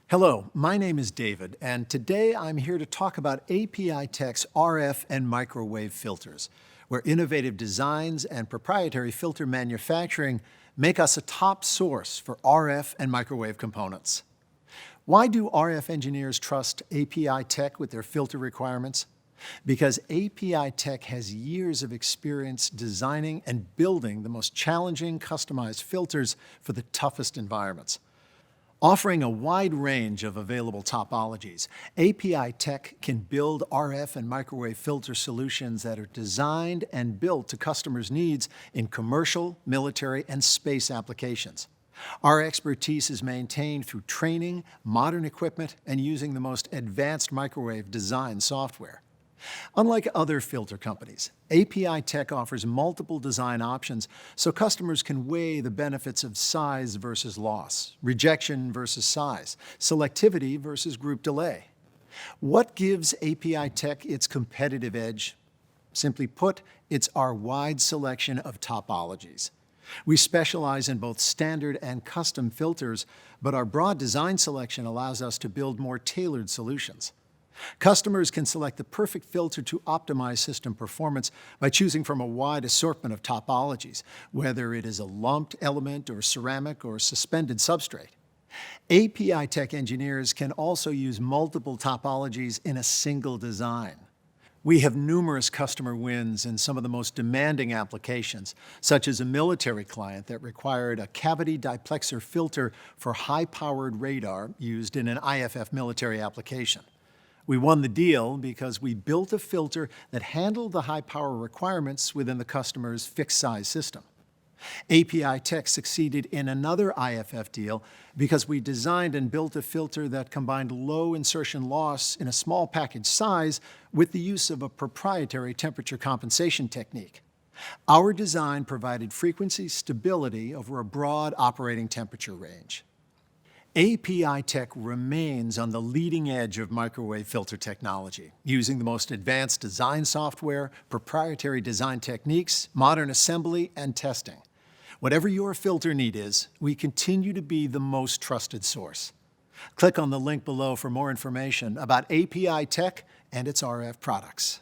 Hello, my name is David, and today I'm here to talk about APITech's RF and microwave filters, where innovative designs and proprietary filter manufacturing make us a top source for RF and microwave components. Why do RF engineers trust APITech with their filter requirements? Because APITech has years of experience designing and building the most challenging customized filters for the toughest environments. Offering a wide range of available topologies, APITech can build RF and microwave filter solutions that are designed and built to customers' needs in commercial, military, and space applications. Our expertise is maintained through training, modern equipment, and using the most advanced microwave design software. Unlike other filter companies, APITech offers multiple design options so customers can weigh the benefits of size versus loss, rejection versus size, selectivity versus group delay. What gives APITech its competitive edge? Simply put, it's our wide selection of topologies. We specialize in both standard and custom filters, but our broad design selection allows us to build more tailored solutions. Customers can select the perfect filter to optimize system performance by choosing from a wide assortment of topologies, whether it is a lumped element or ceramic or suspended substrate. APITech engineers can also use multiple topologies in a single design. We have numerous customer wins in some of the most demanding applications, such as a military client that required a cavity diplexer filter for high-powered radar used in an IFF military application. We won the deal because we built a filter that handled the high power requirements within the customer's fixed size system. APITech succeeded in another IFF deal because we designed and built a filter that combined low insertion loss in a small package size with the use of a proprietary temperature compensation technique. Our design provided frequency stability over a broad operating temperature range. APITech remains on the leading edge of microwave filter technology, using the most advanced design software, proprietary design techniques, modern assembly, and testing. Whatever your filter need is, we continue to be the most trusted source. Click on the link below for more information about APITech and its RF products.